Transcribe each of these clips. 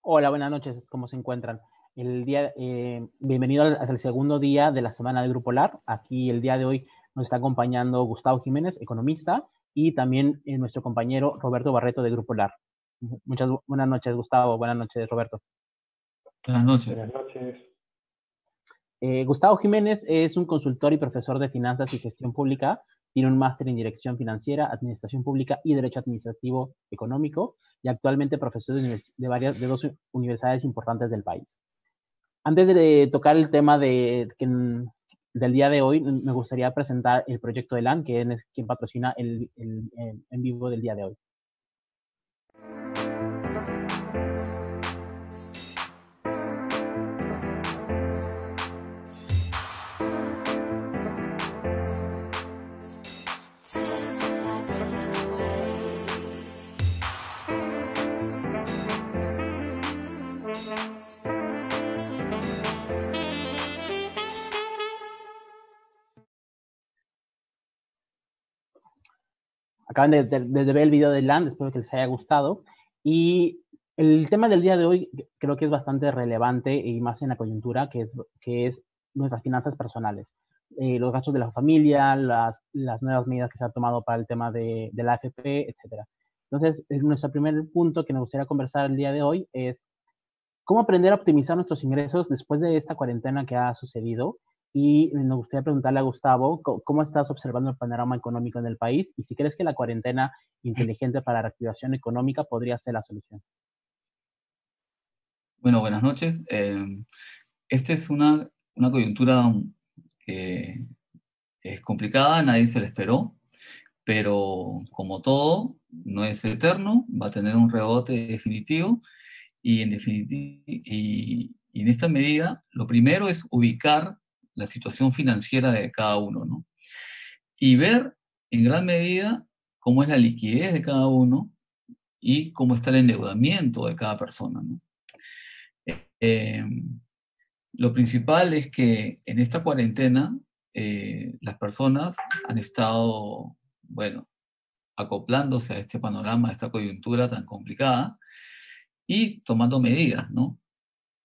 Hola, buenas noches, ¿cómo se encuentran? Bienvenido al segundo día de la semana del Grupo LAR. Aquí el día de hoy nos está acompañando Gustavo Jiménez, economista, y también nuestro compañero Roberto Barreto de Grupo LAR. Muchas buenas noches, Gustavo. Buenas noches, Roberto. Buenas noches. Buenas noches. Gustavo Jiménez es un consultor y profesor de finanzas y gestión pública. Tiene un máster en dirección financiera, administración pública y derecho administrativo económico, y actualmente profesor de dos universidades importantes del país. Antes de tocar el tema del día de hoy, me gustaría presentar el proyecto de LAN, que es quien patrocina el en vivo del día de hoy. Acaban de ver el video de LAN, espero que les haya gustado. Y el tema del día de hoy creo que es bastante relevante y más en la coyuntura, que es nuestras finanzas personales. Los gastos de la familia, las nuevas medidas que se han tomado para el tema de la AFP, etcétera. Entonces, nuestro primer punto que me gustaría conversar el día de hoy es cómo aprender a optimizar nuestros ingresos después de esta cuarentena que ha sucedido. Y nos gustaría preguntarle a Gustavo, ¿cómo estás observando el panorama económico en el país? Y si crees que la cuarentena inteligente para la reactivación económica podría ser la solución. Bueno, buenas noches. Esta es una coyuntura que es complicada, nadie se la esperó, pero como todo, no es eterno, va a tener un rebote definitivo y en esta medida, lo primero es ubicar la situación financiera de cada uno, ¿no? Y ver en gran medida cómo es la liquidez de cada uno y cómo está el endeudamiento de cada persona, ¿no? Eh, lo principal es que en esta cuarentena las personas han estado, bueno, acoplándose a este panorama, a esta coyuntura tan complicada y tomando medidas, ¿no?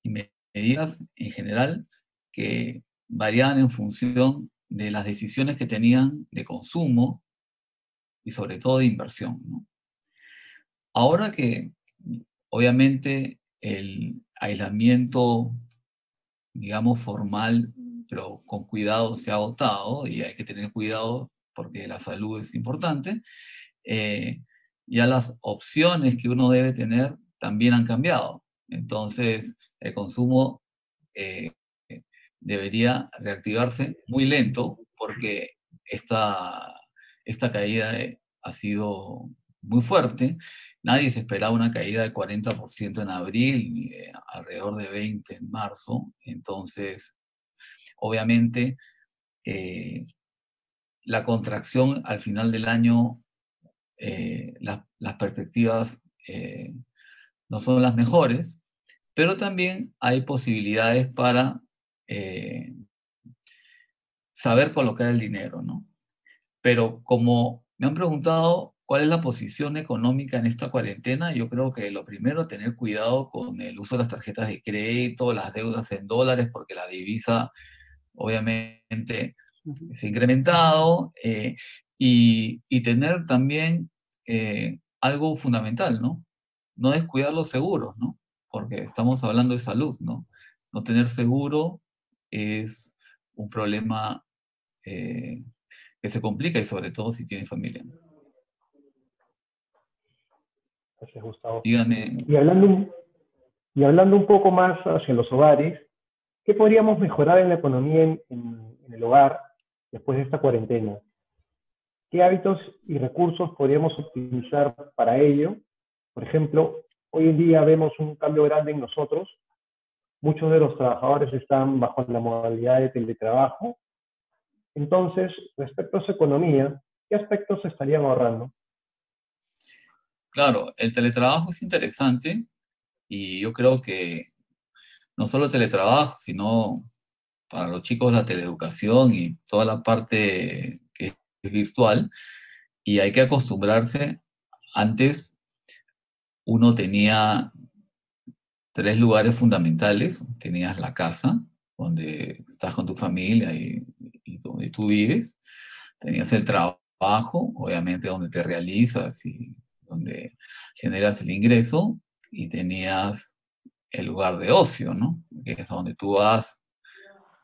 Y medidas en general que variaban en función de las decisiones que tenían de consumo y sobre todo de inversión, ¿no? Ahora que obviamente el aislamiento, digamos, formal, pero con cuidado se ha adoptado y hay que tener cuidado porque la salud es importante, eh, ya las opciones que uno debe tener también han cambiado. Entonces, el consumo eh, debería reactivarse muy lento porque esta caída ha sido muy fuerte. Nadie se esperaba una caída del 40% en abril ni de alrededor de 20% en marzo. Entonces, obviamente, eh, la contracción al final del año, las perspectivas no son las mejores, pero también hay posibilidades para eh, saber colocar el dinero, ¿no? Pero como me han preguntado cuál es la posición económica en esta cuarentena, yo creo que lo primero es tener cuidado con el uso de las tarjetas de crédito, las deudas en dólares, porque la divisa obviamente se ha incrementado, y tener también algo fundamental, ¿no? No descuidar los seguros, ¿no? Porque estamos hablando de salud, ¿no? No tener seguro es un problema eh, que se complica y sobre todo si tiene familia. Gracias, Gustavo. Dígame, Y hablando, y hablando un poco más hacia los hogares, ¿qué podríamos mejorar en la economía en el hogar después de esta cuarentena? ¿Qué hábitos y recursos podríamos optimizar para ello? Por ejemplo, hoy en día vemos un cambio grande en nosotros. Muchos de los trabajadores están bajo la modalidad de teletrabajo. Entonces, respecto a su economía, ¿qué aspectos se estarían ahorrando? claro, el teletrabajo es interesante y yo creo que no solo teletrabajo, sino para los chicos la teleeducación y toda la parte que es virtual, y hay que acostumbrarse. Antes uno tenía tres lugares fundamentales. Tenías la casa, donde estás con tu familia y donde tú vives. Tenías el trabajo, obviamente, donde te realizas y donde generas el ingreso. Y tenías el lugar de ocio, ¿no? Que es donde tú vas,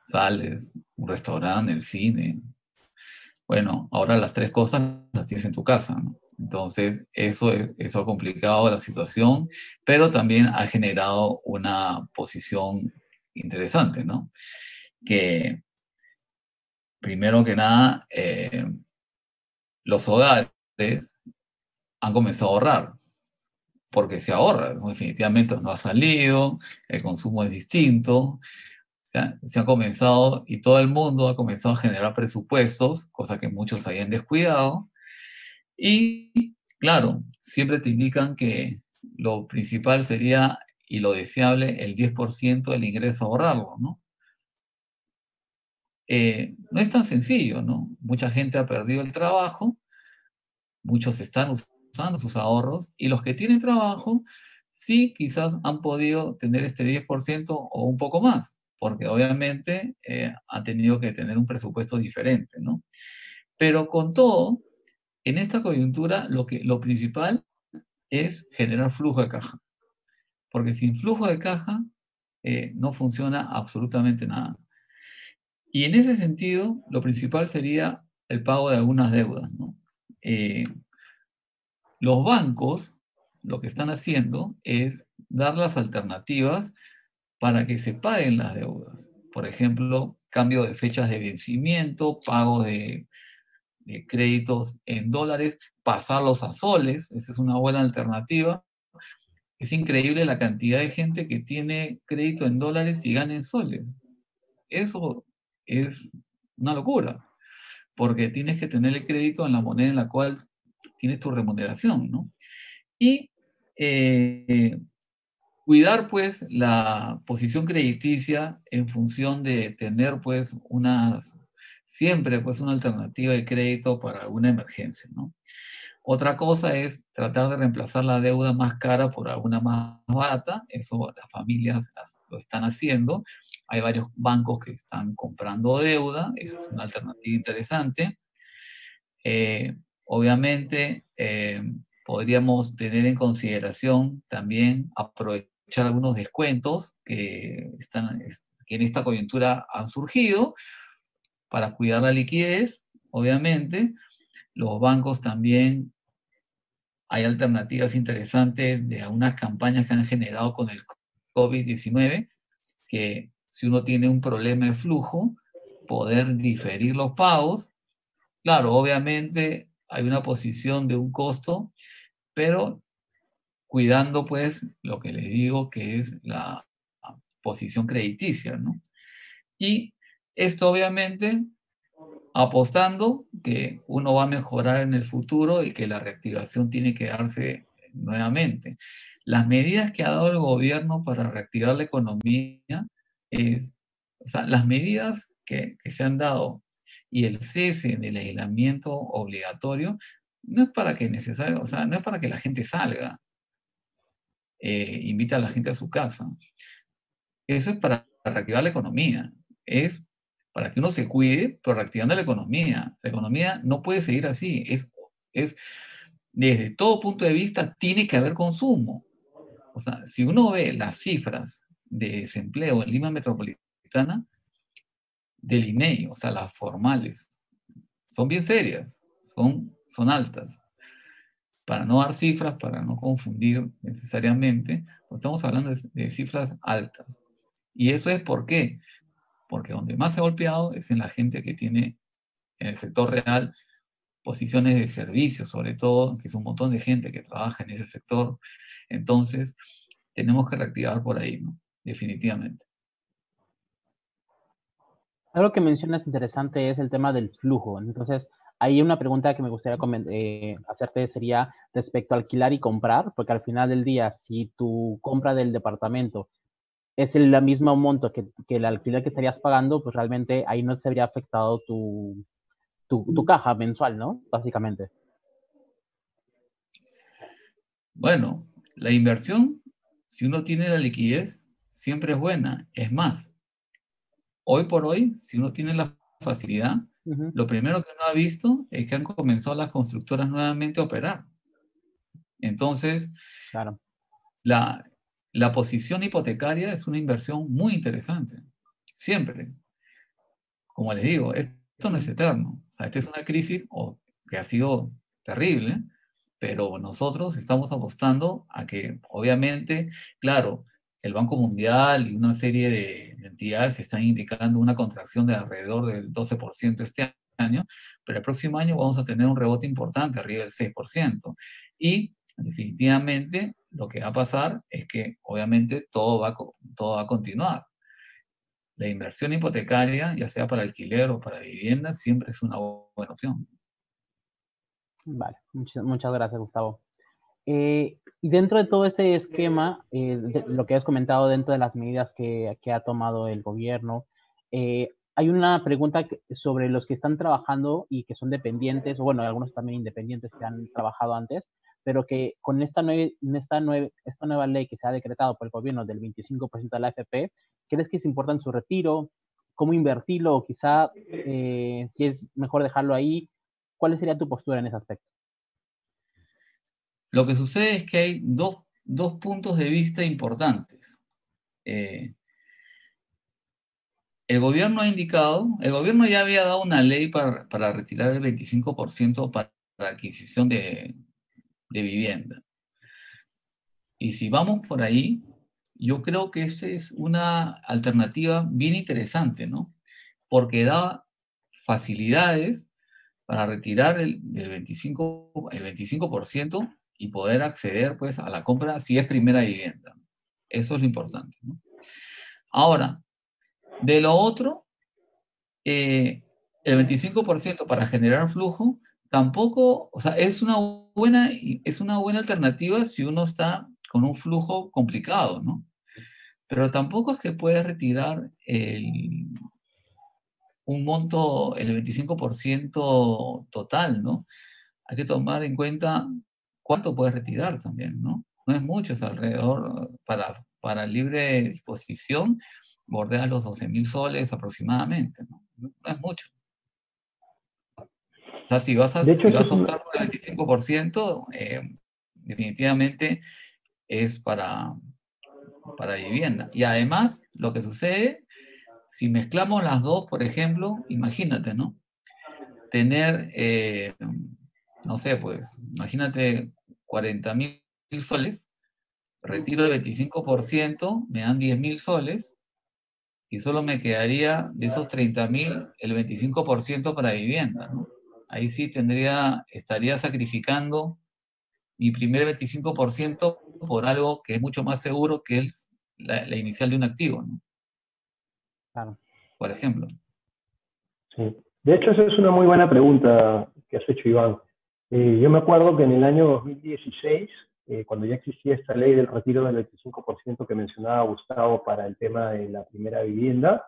sales, un restaurante, el cine. Bueno, ahora las tres cosas las tienes en tu casa, ¿no? Entonces, eso ha complicado la situación, pero también ha generado una posición interesante, ¿no? Que, primero que nada, los hogares han comenzado a ahorrar, porque se ahorra, ¿no? Definitivamente no ha salido, el consumo es distinto, se ha comenzado, y todo el mundo ha comenzado a generar presupuestos, cosa que muchos habían descuidado. Y claro, siempre te indican que lo principal sería, y lo deseable, el 10% del ingreso ahorrarlo, ¿no? No es tan sencillo, ¿no? Mucha gente ha perdido el trabajo, muchos están usando sus ahorros, y los que tienen trabajo, sí, quizás han podido tener este 10% o un poco más, porque obviamente han tenido que tener un presupuesto diferente, ¿no? Pero con todo, en esta coyuntura, lo principal es generar flujo de caja, porque sin flujo de caja no funciona absolutamente nada. Y en ese sentido, lo principal sería el pago de algunas deudas, ¿no? Eh, los bancos lo que están haciendo es dar las alternativas para que se paguen las deudas. Por ejemplo, cambio de fechas de vencimiento, pago de créditos en dólares, pasarlos a soles, esa es una buena alternativa. Es increíble la cantidad de gente que tiene crédito en dólares y gana en soles. Eso es una locura, porque tienes que tener el crédito en la moneda en la cual tienes tu remuneración, ¿no? Y cuidar, pues, la posición crediticia en función de tener, pues, siempre, pues, una alternativa de crédito para alguna emergencia, ¿no? Otra cosa es tratar de reemplazar la deuda más cara por alguna más barata. Eso las familias lo están haciendo. Hay varios bancos que están comprando deuda. Esa es una alternativa interesante. Obviamente, podríamos tener en consideración también aprovechar algunos descuentos que en esta coyuntura han surgido para cuidar la liquidez, obviamente. Los bancos también, hay alternativas interesantes de algunas campañas que han generado con el COVID-19, que si uno tiene un problema de flujo, poder diferir los pagos. Claro, obviamente hay una posición de un costo, pero cuidando, pues, lo que les digo, que es la posición crediticia, ¿no? Y esto obviamente apostando que uno va a mejorar en el futuro y que la reactivación tiene que darse nuevamente. Las medidas que ha dado el gobierno para reactivar la economía, o sea, las medidas que se han dado y el cese del aislamiento obligatorio, no es para que necesario, o sea, no es para que la gente salga, invita a la gente a su casa. Eso es para reactivar la economía. Es para que uno se cuide, pero reactivando la economía. La economía no puede seguir así. Es desde todo punto de vista, tiene que haber consumo. O sea, si uno ve las cifras de desempleo en Lima Metropolitana, del INEI, o sea, las formales, son bien serias, son altas. Para no dar cifras, para no confundir necesariamente, pues estamos hablando de cifras altas. ¿Y eso es por qué? Porque donde más se ha golpeado es en la gente que tiene en el sector real posiciones de servicio, sobre todo, que es un montón de gente que trabaja en ese sector. Entonces, tenemos que reactivar por ahí, ¿no? Definitivamente. Algo que mencionas interesante es el tema del flujo. Entonces, hay una pregunta que me gustaría hacerte sería respecto a alquilar y comprar, porque al final del día, si tu compra del departamento es el mismo monto que el alquiler que estarías pagando, pues realmente ahí no se habría afectado tu caja mensual, ¿no? Básicamente. Bueno, la inversión si uno tiene la liquidez, siempre es buena. Es más, hoy por hoy, si uno tiene la facilidad, lo primero que uno ha visto es que han comenzado las constructoras nuevamente a operar. Entonces, Claro. la posición hipotecaria es una inversión muy interesante. Siempre. Como les digo, esto no es eterno. O sea, esta es una crisis que ha sido terrible, pero nosotros estamos apostando a que, obviamente, claro, el Banco Mundial y una serie de entidades están indicando una contracción de alrededor del 12% este año, pero el próximo año vamos a tener un rebote importante, arriba del 6%. Y definitivamente lo que va a pasar es que, obviamente, todo va a continuar. La inversión hipotecaria, ya sea para alquiler o para vivienda, siempre es una buena opción. Vale, muchas gracias, Gustavo. Y dentro de todo este esquema, lo que has comentado dentro de las medidas que ha tomado el gobierno, hay una pregunta sobre los que están trabajando y que son dependientes, o bueno, algunos también independientes que han trabajado antes, pero que con esta nueva ley que se ha decretado por el gobierno del 25% de la AFP, ¿crees que es importante su retiro? ¿Cómo invertirlo? O quizá, si es mejor dejarlo ahí, ¿cuál sería tu postura en ese aspecto? Lo que sucede es que hay dos puntos de vista importantes. El gobierno ha indicado, el gobierno ya había dado una ley para retirar el 25% para la adquisición de vivienda. Y si vamos por ahí, yo creo que esa es una alternativa bien interesante, ¿no? Porque da facilidades para retirar el 25% y poder acceder, pues, a la compra si es primera vivienda. Eso es lo importante, ¿no? Ahora, de lo otro, el 25% para generar flujo, tampoco, o sea, es una buena alternativa si uno está con un flujo complicado, ¿no? Pero tampoco es que puedes retirar un monto, el 25% total, ¿no? Hay que tomar en cuenta cuánto puedes retirar también, ¿no? No es mucho, es alrededor, para libre disposición, bordea los 12.000 soles aproximadamente, ¿no? No es mucho. O sea, De hecho, si eso vas es a optar por el 25%, definitivamente es para vivienda. Y además, lo que sucede, si mezclamos las dos, por ejemplo, imagínate, ¿no? Tener, no sé, pues, imagínate 40.000 soles, retiro el 25%, me dan 10.000 soles, y solo me quedaría de esos 30.000 el 25% para vivienda, ¿no? Ahí sí estaría sacrificando mi primer 25% por algo que es mucho más seguro que la inicial de un activo, ¿no? Claro. Por ejemplo. Sí. De hecho, esa es una muy buena pregunta que has hecho, Iván. Yo me acuerdo que en el año 2016, cuando ya existía esta ley del retiro del 25% que mencionaba Gustavo para el tema de la primera vivienda,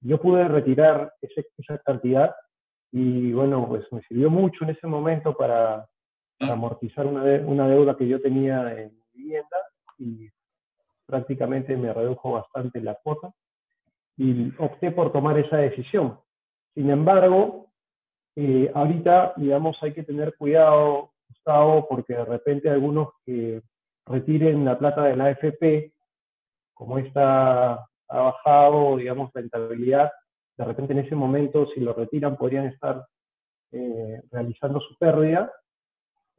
yo pude retirar esa cantidad y bueno, pues me sirvió mucho en ese momento para amortizar una deuda que yo tenía en vivienda y prácticamente me redujo bastante la cuota y opté por tomar esa decisión. Sin embargo, ahorita, digamos, hay que tener cuidado, Gustavo, porque de repente algunos que retiren la plata de la AFP, como esta ha bajado, digamos, rentabilidad, de repente en ese momento, si lo retiran, podrían estar realizando su pérdida.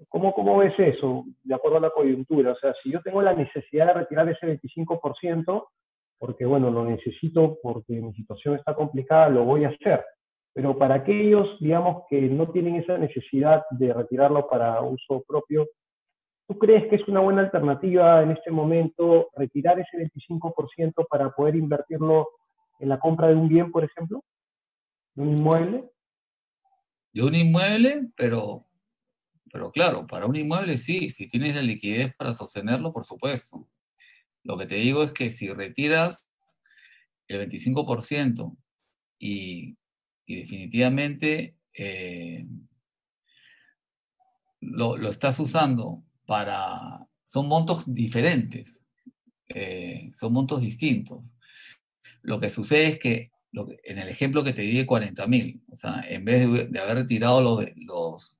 ¿Cómo ves eso, de acuerdo a la coyuntura? O sea, si yo tengo la necesidad de retirar ese 25%, porque bueno, lo necesito porque mi situación está complicada, lo voy a hacer. Pero para aquellos, digamos, que no tienen esa necesidad de retirarlo para uso propio, ¿tú crees que es una buena alternativa en este momento retirar ese 25% para poder invertirlo en la compra de un bien, por ejemplo, de un inmueble? De un inmueble, pero claro, para un inmueble sí, si tienes la liquidez para sostenerlo, por supuesto. Lo que te digo es que si retiras el 25% y, y definitivamente lo estás usando son montos diferentes. son montos distintos. Lo que sucede es que, en el ejemplo que te di de 40.000, o sea, en vez de haber retirado los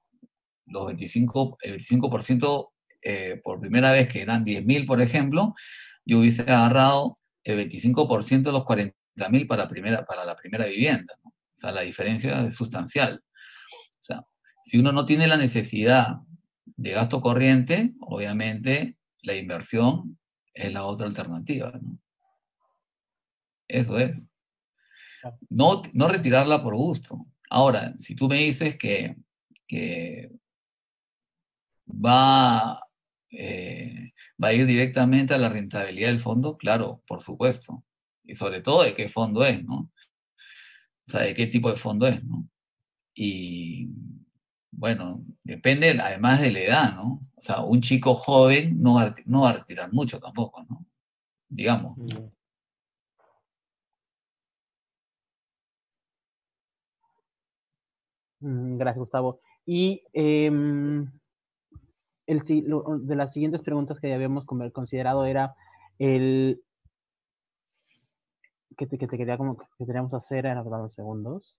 25, el 25% por primera vez, que eran 10.000, por ejemplo, yo hubiese agarrado el 25% de los 40.000 para la primera vivienda, ¿no? O sea, la diferencia es sustancial. O sea, si uno no tiene la necesidad de gasto corriente, obviamente la inversión es la otra alternativa, ¿no? Eso es. No, no retirarla por gusto. Ahora, si tú me dices que va, va a ir directamente a la rentabilidad del fondo, claro, por supuesto. Y sobre todo de qué fondo es, ¿no? O sea, de qué tipo de fondo es, ¿no? Y bueno, depende además de la edad, ¿no? O sea, un chico joven no va a retirar mucho tampoco, ¿no? Digamos. Gracias, Gustavo. Y de las siguientes preguntas que ya habíamos considerado era el que te quería como que teníamos hacer, era dar unos segundos.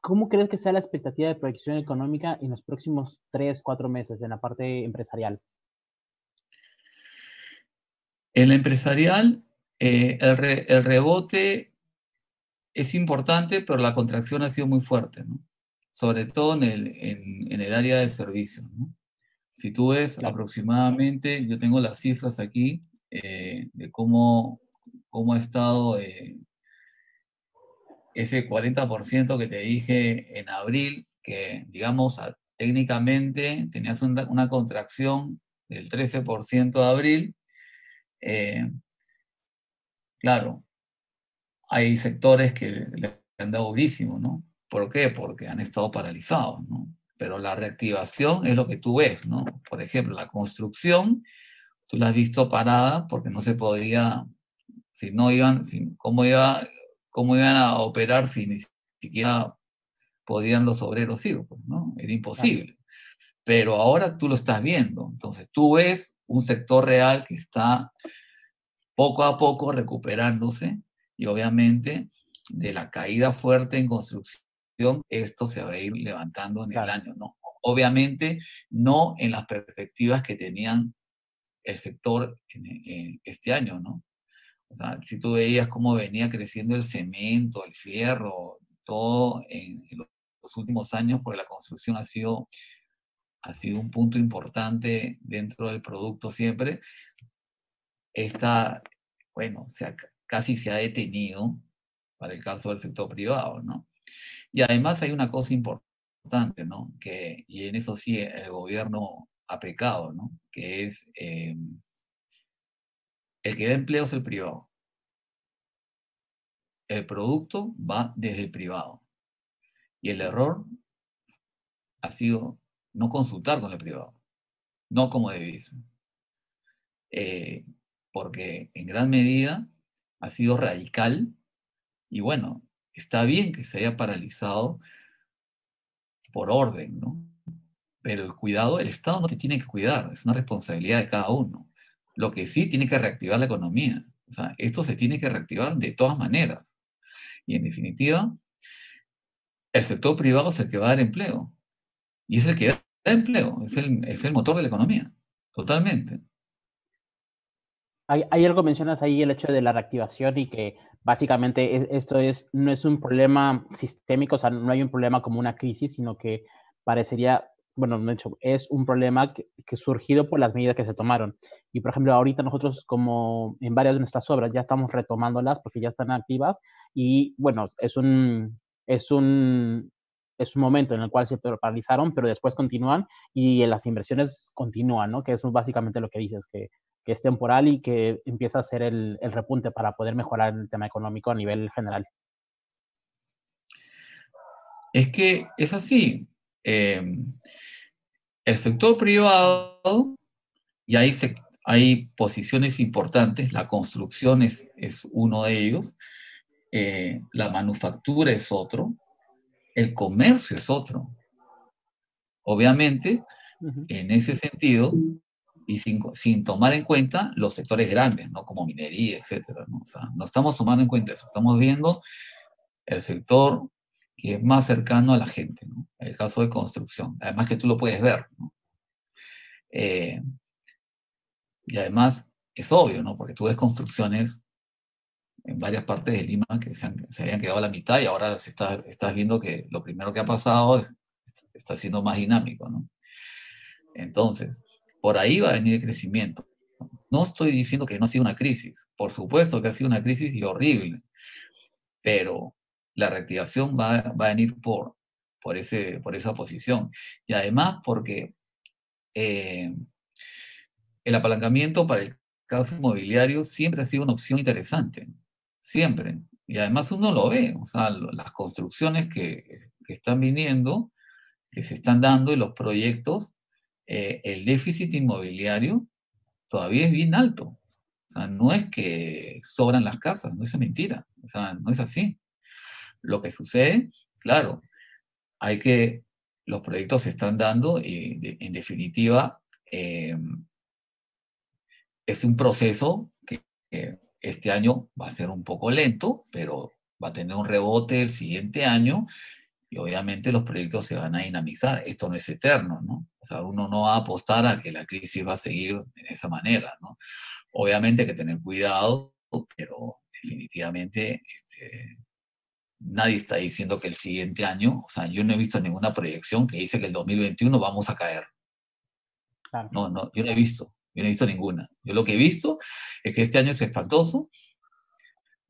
¿Cómo crees que sea la expectativa de proyección económica en los próximos 3, 4 meses en la parte empresarial? En la empresarial, el rebote es importante, pero la contracción ha sido muy fuerte, ¿no? Sobre todo en el área de servicios, ¿no? Si tú ves Claro. aproximadamente, yo tengo las cifras aquí de cómo ha estado ese 40% que te dije en abril, que digamos técnicamente tenías una contracción del 13% de abril. Claro, hay sectores que le han dado durísimo, ¿no? ¿Por qué? Porque han estado paralizados, ¿no? Pero la reactivación es lo que tú ves, ¿no? Por ejemplo, la construcción, tú la has visto parada porque no se podía, si no iban, cómo iban a operar si ni siquiera podían los obreros ir, pues, ¿no? Era imposible. Pero ahora tú lo estás viendo. Entonces, tú ves un sector real que está poco a poco recuperándose y obviamente de la caída fuerte en construcción, esto se va a ir levantando en el año, ¿no? Obviamente no en las perspectivas que tenían el sector en este año, ¿no? O sea, si tú veías cómo venía creciendo el cemento, el fierro, todo en los últimos años, porque la construcción ha sido un punto importante dentro del producto siempre, bueno, casi se ha detenido para el caso del sector privado, ¿no? Y además hay una cosa importante, ¿no? Y en eso sí el gobierno ha pecado, ¿no? Que es el que da empleo es el privado. El producto va desde el privado. Y el error ha sido no consultar con el privado, no como debiese. Porque en gran medida ha sido radical y bueno, está bien que se haya paralizado por orden, ¿no? Pero el cuidado, el Estado no te tiene que cuidar, es una responsabilidad de cada uno. Lo que sí tiene que reactivar la economía. O sea, esto se tiene que reactivar de todas maneras. Y en definitiva, el sector privado es el que va a dar empleo. Y es el que da empleo, es el motor de la economía, totalmente. Hay algo mencionas ahí, el hecho de la reactivación y que básicamente esto no es un problema sistémico, o sea, no hay un problema como una crisis, sino que parecería, bueno, de hecho, es un problema que surgido por las medidas que se tomaron. Y, por ejemplo, ahorita nosotros como en varias de nuestras obras ya estamos retomándolas porque ya están activas y, bueno, es un momento en el cual se paralizaron, pero después continúan y las inversiones continúan, ¿no? Que eso es básicamente lo que dices, que es temporal y que empieza a ser el repunte para poder mejorar el tema económico a nivel general. Es que es así. El sector privado, y hay posiciones importantes, la construcción es uno de ellos, la manufactura es otro, el comercio es otro. Obviamente, en ese sentido, y sin tomar en cuenta los sectores grandes, ¿no? Como minería, etcétera, ¿no? O sea, no estamos tomando en cuenta eso, estamos viendo el sector que es más cercano a la gente, ¿no? El caso de construcción, además que tú lo puedes ver, ¿no? Eh, y además es obvio, ¿no? Porque tú ves construcciones en varias partes de Lima que se habían quedado a la mitad y ahora estás viendo que lo primero que ha pasado está siendo más dinámico, ¿no? Entonces, por ahí va a venir el crecimiento. No estoy diciendo que no ha sido una crisis, por supuesto que ha sido una crisis y horrible, pero la reactivación va a venir por esa posición. Y además porque eh, el apalancamiento para el caso inmobiliario siempre ha sido una opción interesante, siempre. Y además uno lo ve, o sea, las construcciones que están viniendo, que se están dando y los proyectos, el déficit inmobiliario todavía es bien alto. O sea, no es que sobran las casas, no es mentira, o sea, no es así. Lo que sucede, claro, los proyectos se están dando y en definitiva es un proceso que este año va a ser un poco lento, pero va a tener un rebote el siguiente año y obviamente los proyectos se van a dinamizar. Esto no es eterno, ¿no? O sea, uno no va a apostar a que la crisis va a seguir de esa manera, ¿no? Obviamente hay que tener cuidado, pero definitivamente nadie está diciendo que el siguiente año, o sea, yo no he visto ninguna proyección que dice que el 2021 vamos a caer. Claro. No, no, yo no he visto ninguna. Yo lo que he visto es que este año es espantoso,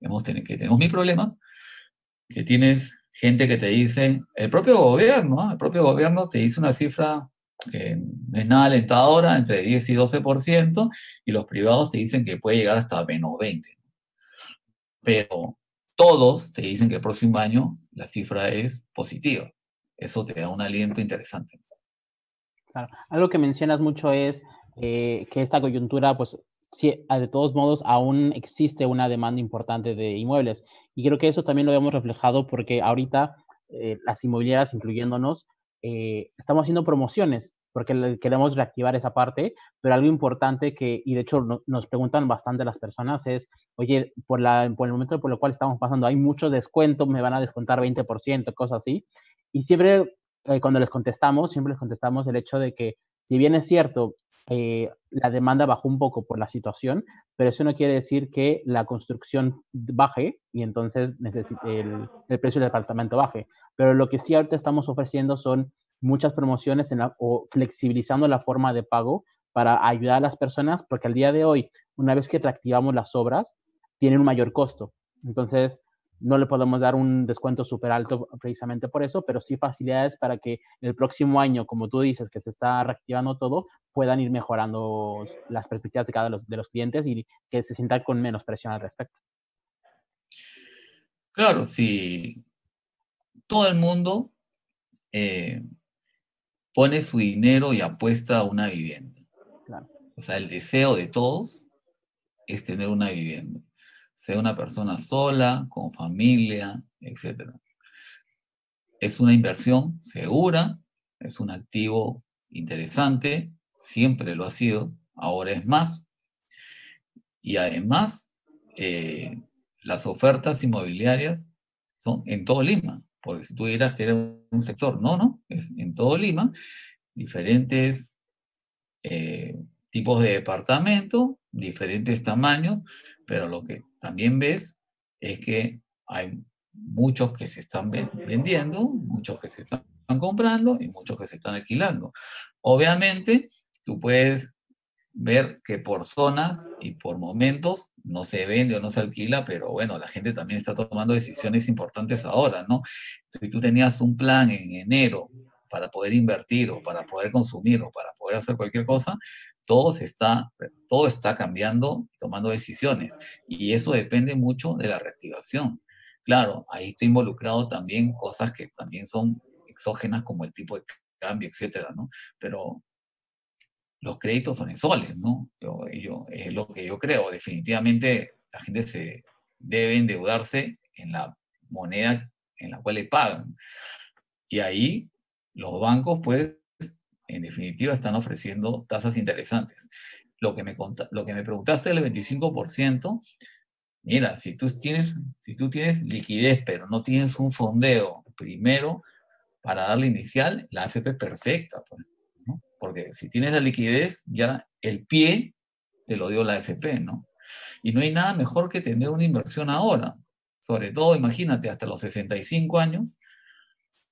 que tenemos mil problemas, que tienes gente que te dice, el propio gobierno te dice una cifra que no es nada alentadora, entre 10 y 12%, y los privados te dicen que puede llegar hasta menos 20%. Pero todos te dicen que el próximo año la cifra es positiva. Eso te da un aliento interesante. Claro. Algo que mencionas mucho es que esta coyuntura, pues, sí, de todos modos, aún existe una demanda importante de inmuebles. Y creo que eso también lo hemos reflejado porque ahorita las inmobiliarias, incluyéndonos, estamos haciendo promociones porque queremos reactivar esa parte, pero algo importante y de hecho nos preguntan bastante las personas es, oye, por el momento por el cual estamos pasando, hay mucho descuento, me van a descontar 20%, cosas así. Y siempre cuando siempre les contestamos el hecho de que, si bien es cierto, la demanda bajó un poco por la situación, pero eso no quiere decir que la construcción baje y entonces el precio del departamento baje. Pero lo que sí ahorita estamos ofreciendo son muchas promociones o flexibilizando la forma de pago para ayudar a las personas, porque al día de hoy, una vez que reactivamos las obras, tienen un mayor costo. Entonces, no le podemos dar un descuento súper alto precisamente por eso, pero sí facilidades para que el próximo año, como tú dices, que se está reactivando todo, puedan ir mejorando las perspectivas de cada uno de los clientes y que se sientan con menos presión al respecto. Claro, si todo el mundo pone su dinero y apuesta a una vivienda. Claro. O sea, el deseo de todos es tener una vivienda. Sea una persona sola, con familia, etc. Es una inversión segura, es un activo interesante, siempre lo ha sido, ahora es más. Y además, las ofertas inmobiliarias son en todo Lima, porque si tú dirás que era un sector, no, es en todo Lima, diferentes tipos de departamento, diferentes tamaños, pero lo que también ves es que hay muchos que se están vendiendo, muchos que se están comprando y muchos que se están alquilando. Obviamente, tú puedes ver que por zonas y por momentos no se vende o no se alquila, pero bueno, la gente también está tomando decisiones importantes ahora, ¿no? Si tú tenías un plan en enero para poder invertir o para poder consumir o para poder hacer cualquier cosa, todo está cambiando, tomando decisiones. Y eso depende mucho de la reactivación. Claro, ahí está involucrado también cosas que también son exógenas como el tipo de cambio, etcétera, ¿no? Pero los créditos son en soles, ¿no? Es lo que yo creo. Definitivamente la gente se debe endeudarse en la moneda en la cual le pagan. Y ahí los bancos, pues, en definitiva están ofreciendo tasas interesantes. Lo que me preguntaste del 25%, mira, si tú tienes liquidez, pero no tienes un fondeo primero para darle inicial, la AFP es perfecta, pues, ¿no? Porque si tienes la liquidez, ya el pie te lo dio la AFP, ¿no? Y no hay nada mejor que tener una inversión ahora. Sobre todo, imagínate, hasta los 65 años.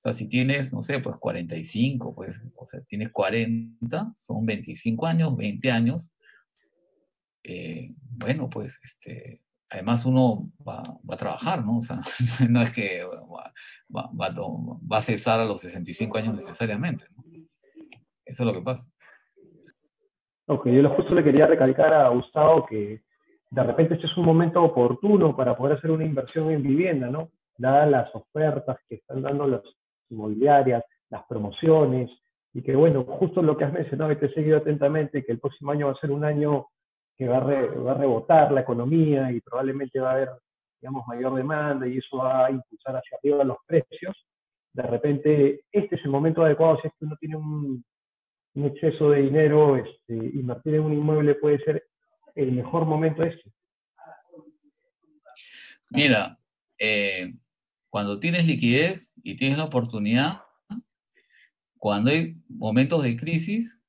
O sea, si tienes, no sé, pues 45, pues, o sea, tienes 40, son 25 años, 20 años. Bueno, pues, además uno va a trabajar, ¿no? O sea, no es que va a cesar a los 65 años necesariamente, ¿no? Eso es lo que pasa. Ok, yo justo le quería recalcar a Gustavo que de repente este es un momento oportuno para poder hacer una inversión en vivienda, ¿no? Dadas las ofertas que están dando las inmobiliarias, las promociones, y que bueno, justo lo que has mencionado y te he seguido atentamente, que el próximo año va a ser un año que va a rebotar la economía y probablemente va a haber, digamos, mayor demanda y eso va a impulsar hacia arriba los precios. De repente, este es el momento adecuado si es que uno tiene un exceso de dinero, invertir en un inmueble puede ser el mejor momento este. Mira, cuando tienes liquidez y tienes la oportunidad, cuando hay momentos de crisis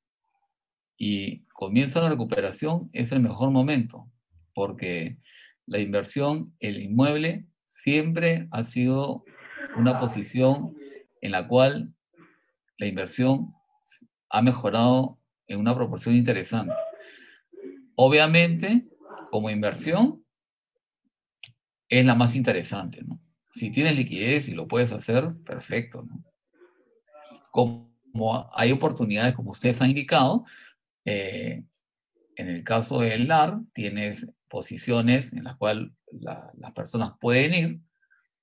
y comienza la recuperación, es el mejor momento, porque la inversión, el inmueble, siempre ha sido una posición en la cual la inversión ha mejorado en una proporción interesante. Obviamente, como inversión, es la más interesante, ¿no? Si tienes liquidez y lo puedes hacer, perfecto, ¿no? Como hay oportunidades, como ustedes han indicado, en el caso del LAR, tienes posiciones en las cuales las personas pueden ir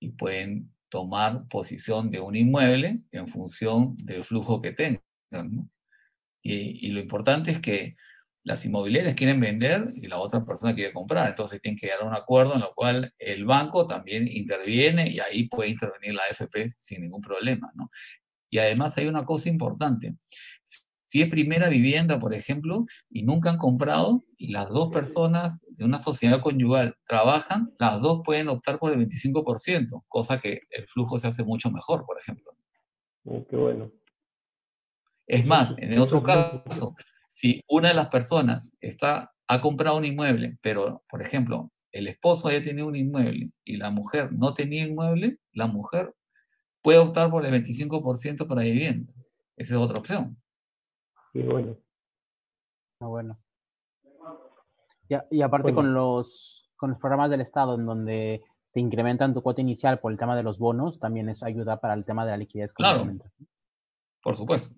y pueden tomar posición de un inmueble en función del flujo que tengan, ¿no? Y lo importante es que las inmobiliarias quieren vender y la otra persona quiere comprar. Entonces tienen que llegar a un acuerdo en el cual el banco también interviene y ahí puede intervenir la AFP sin ningún problema, ¿no? Y además hay una cosa importante. Si es primera vivienda, por ejemplo, y nunca han comprado, y las dos personas de una sociedad conyugal trabajan, las dos pueden optar por el 25%, cosa que el flujo se hace mucho mejor, por ejemplo. Qué bueno. Es más, en el Eso otro es muy caso, si una de las personas ha comprado un inmueble, pero, por ejemplo, el esposo ya tenía un inmueble y la mujer no tenía inmueble, la mujer puede optar por el 25% para vivienda. Esa es otra opción. qué bueno. Ah, bueno. Y aparte Bueno, con los programas del Estado en donde te incrementan tu cuota inicial por el tema de los bonos, también eso ayuda para el tema de la liquidez, como Claro, comentas. por supuesto.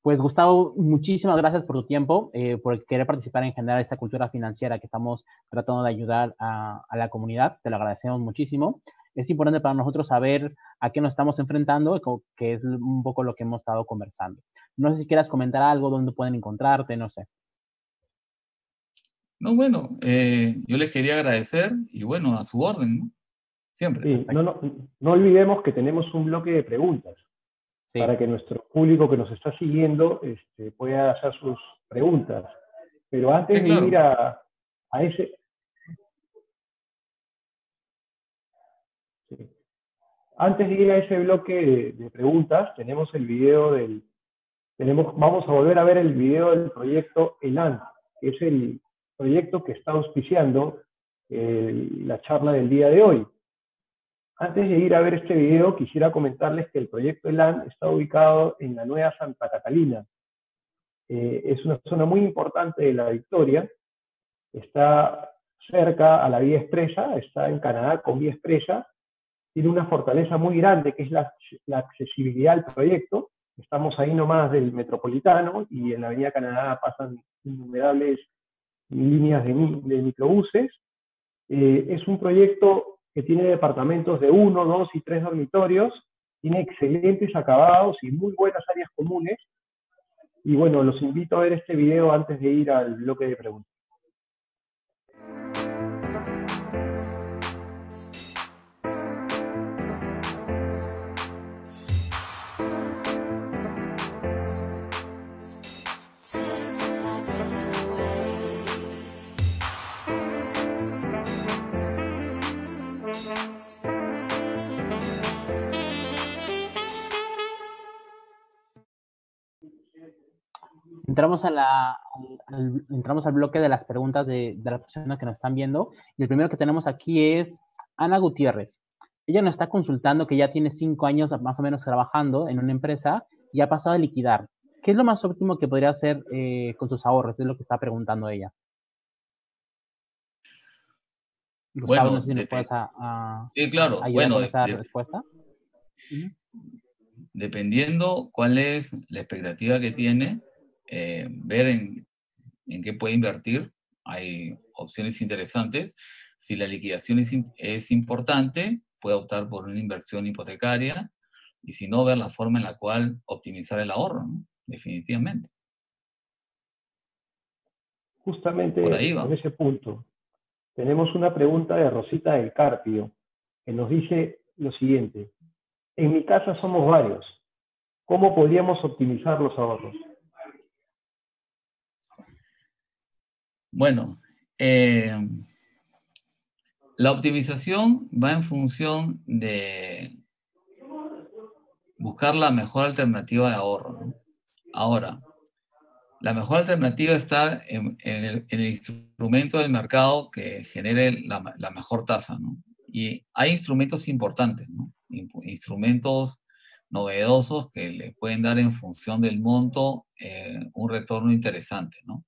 Pues Gustavo, muchísimas gracias por tu tiempo, por querer participar en generar esta cultura financiera que estamos tratando de ayudar a la comunidad. Te lo agradecemos muchísimo. Es importante para nosotros saber a qué nos estamos enfrentando, que es un poco lo que hemos estado conversando. No sé si quieras comentar algo, dónde pueden encontrarte, no sé. No, bueno, yo les quería agradecer y bueno, a su orden, ¿no? Siempre. sí, no olvidemos que tenemos un bloque de preguntas Sí. para que nuestro público que nos está siguiendo pueda hacer sus preguntas. Pero antes Sí, de claro. ir a ese... Sí. Antes de ir a ese bloque de preguntas, tenemos el video vamos a volver a ver el video del proyecto ELAN, que es el proyecto que está auspiciando la charla del día de hoy. Antes de ir a ver este video, quisiera comentarles que el proyecto ELAN está ubicado en la Nueva Santa Catalina. Es una zona muy importante de La Victoria, está cerca a la Vía Expresa, está en Canadá con Vía Expresa, tiene una fortaleza muy grande que es la accesibilidad al proyecto. Estamos ahí nomás del Metropolitano y en la Avenida Canadá pasan innumerables líneas de microbuses. Es un proyecto que tiene departamentos de 1, 2 y 3 dormitorios, tiene excelentes acabados y muy buenas áreas comunes. Y bueno, los invito a ver este video antes de ir al bloque de preguntas. Entramos, entramos al bloque de las preguntas de las personas que nos están viendo. Y el primero que tenemos aquí es Ana Gutiérrez. Ella nos está consultando que ya tiene 5 años más o menos trabajando en una empresa y ha pasado a liquidar. ¿Qué es lo más óptimo que podría hacer con sus ahorros? Es lo que está preguntando ella. Gustavo, no Bueno, sé si nos puedes sí, claro. ayudar Bueno, con esta respuesta. dependiendo cuál es la expectativa que tiene, ver en qué puede invertir. Hay opciones interesantes. Si la liquidación es importante, puede optar por una inversión hipotecaria y si no, ver la forma en la cual optimizar el ahorro, ¿no? Definitivamente. Por Justamente ahí en va. ese punto, tenemos una pregunta de Rosita del Carpio, que nos dice lo siguiente. En mi casa somos varios. ¿Cómo podríamos optimizar los ahorros? Bueno, la optimización va en función de buscar la mejor alternativa de ahorro, ¿no? Ahora, la mejor alternativa está en el instrumento del mercado que genere la mejor tasa, ¿no? Y hay instrumentos importantes, ¿no? Instrumentos novedosos que le pueden dar en función del monto un retorno interesante, ¿no?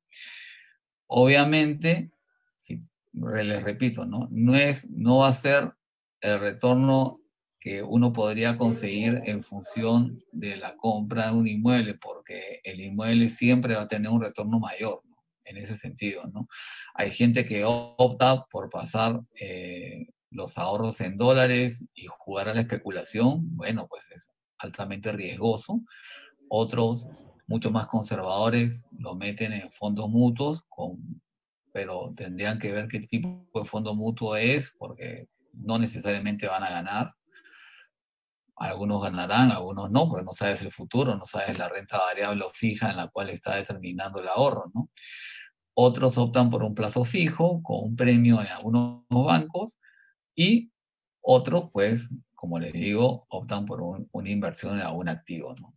Obviamente, si, les repito, ¿no? No va a ser el retorno que uno podría conseguir en función de la compra de un inmueble, porque el inmueble siempre va a tener un retorno mayor, ¿no? En ese sentido, ¿no? Hay gente que opta por pasar los ahorros en dólares y jugar a la especulación. Bueno, pues es altamente riesgoso. Otros, mucho más conservadores, lo meten en fondos mutuos, pero tendrían que ver qué tipo de fondo mutuo es, porque no necesariamente van a ganar. Algunos ganarán, algunos no, porque no sabes el futuro, no sabes la renta variable o fija en la cual está determinando el ahorro, ¿no? Otros optan por un plazo fijo, con un premio en algunos bancos, y otros, pues, como les digo, optan por una inversión en algún activo, ¿no?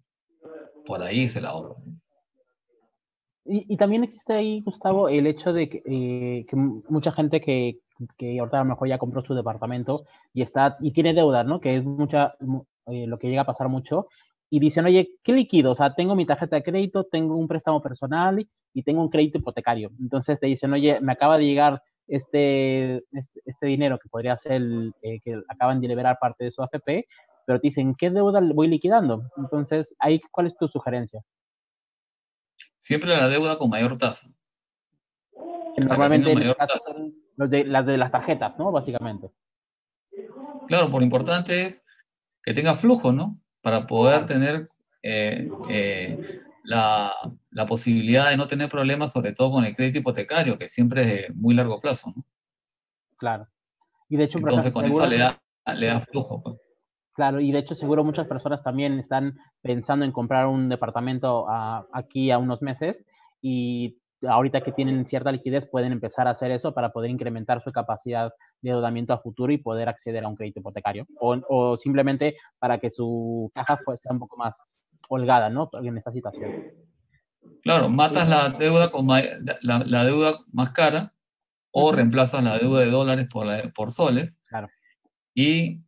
Por ahí es el ahorro. Y también existe ahí, Gustavo, el hecho de que mucha gente que ahorita a lo mejor ya compró su departamento y tiene deuda, ¿no? Que es lo que llega a pasar mucho. Y dicen, oye, ¿qué liquido? O sea, tengo mi tarjeta de crédito, tengo un préstamo personal y tengo un crédito hipotecario. Entonces te dicen, oye, me acaba de llegar este dinero que podría ser que acaban de liberar parte de su AFP, pero te dicen, ¿qué deuda voy liquidando? Entonces, ahí, ¿cuál es tu sugerencia? Siempre la deuda con mayor tasa. Que La que tenga normalmente en este mayor caso tasa. son las de las tarjetas, ¿no? Básicamente. Claro, por importante es que tenga flujo, ¿no? Para poder Claro, tener la posibilidad de no tener problemas, sobre todo con el crédito hipotecario, que siempre es de muy largo plazo, ¿no? claro. Y de hecho, por ejemplo, Entonces, con eso le da flujo, pues. claro, y de hecho seguro muchas personas también están pensando en comprar un departamento aquí a unos meses y ahorita que tienen cierta liquidez pueden empezar a hacer eso para poder incrementar su capacidad de endeudamiento a futuro y poder acceder a un crédito hipotecario o simplemente para que su caja sea un poco más holgada, ¿no? En esta situación. Claro, Sí. matas la deuda la deuda más cara o Uh-huh. reemplazas la deuda de dólares por soles Claro. y,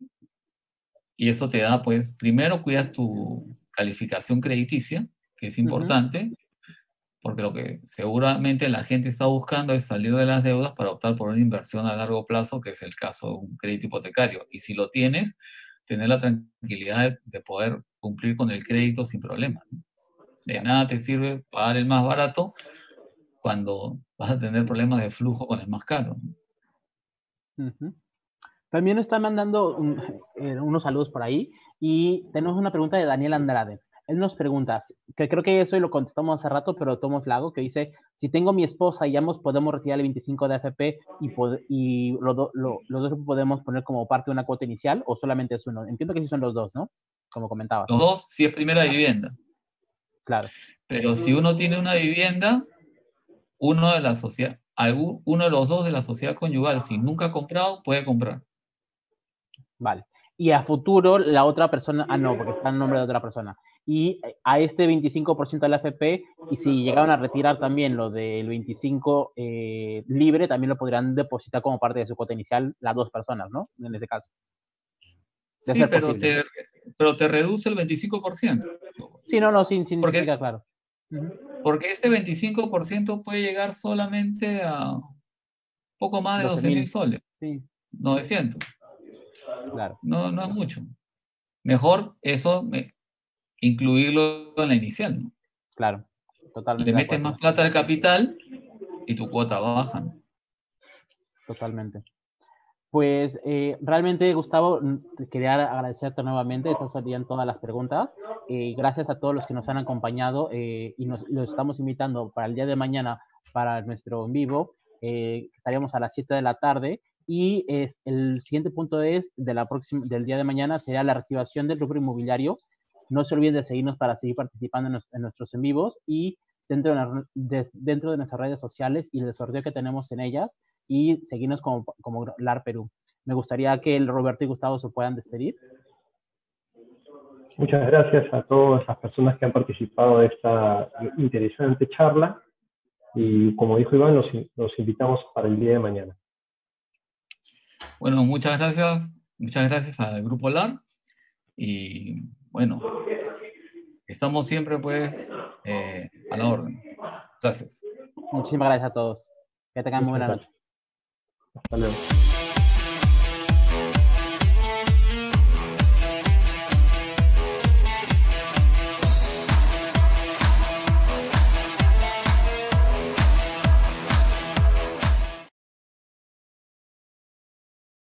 y eso te da, pues, primero cuidas tu calificación crediticia, que es Uh-huh. importante, porque lo que seguramente la gente está buscando es salir de las deudas para optar por una inversión a largo plazo, que es el caso de un crédito hipotecario. Y si lo tienes, tener la tranquilidad de poder cumplir con el crédito sin problema, ¿no? De Claro. nada te sirve pagar el más barato cuando vas a tener problemas de flujo con el más caro, ¿no? Uh-huh. También están mandando unos saludos por ahí y tenemos una pregunta de Daniel Andrade. Él nos pregunta, que creo que eso lo contestamos hace rato, pero tomamos lago, que dice, si tengo mi esposa y ambos podemos retirar el 25 de AFP y los dos podemos poner como parte de una cuota inicial o solamente es uno. Entiendo que sí son los dos, ¿no? Como comentabas. Los dos, si es primera vivienda. Claro. Pero si uno tiene una vivienda, uno de los dos de la sociedad conyugal, si nunca ha comprado, puede comprar. Vale. y a futuro la otra persona, no, porque está en nombre de otra persona. Y a este 25% de la AFP, y si llegaron a retirar también lo del 25% libre, también lo podrían depositar como parte de su cuota inicial las dos personas, ¿no? En ese caso. De Sí, ser posible. pero te reduce el 25%. Sí, no, sí, Porque, queda claro. porque ese 25% puede llegar solamente a poco más de 12.000 soles. Sí. 900. Claro. No, no es mucho. Mejor eso, incluirlo en la inicial, ¿no? Claro, totalmente Le de metes acuerdo. más plata al capital y tu cuota baja, ¿no? Totalmente. Pues realmente, Gustavo, te quería agradecerte nuevamente. Estas serían todas las preguntas. Gracias a todos los que nos han acompañado y los estamos invitando para el día de mañana para nuestro en vivo. Estaríamos a las 7 de la tarde y el siguiente punto del día de mañana será la reactivación del rubro inmobiliario. No se olviden de seguirnos para seguir participando en nuestros en vivos y dentro de nuestras redes sociales y el sorteo que tenemos en ellas y seguirnos como LAR Perú. Me gustaría que el Roberto y Gustavo se puedan despedir. Muchas gracias a todas las personas que han participado de esta interesante charla y como dijo Iván, los invitamos para el día de mañana. Bueno, muchas gracias al Grupo LAR y bueno, estamos siempre pues a la orden. Gracias. Muchísimas gracias a todos. Que tengan muy buena noche. Hasta luego.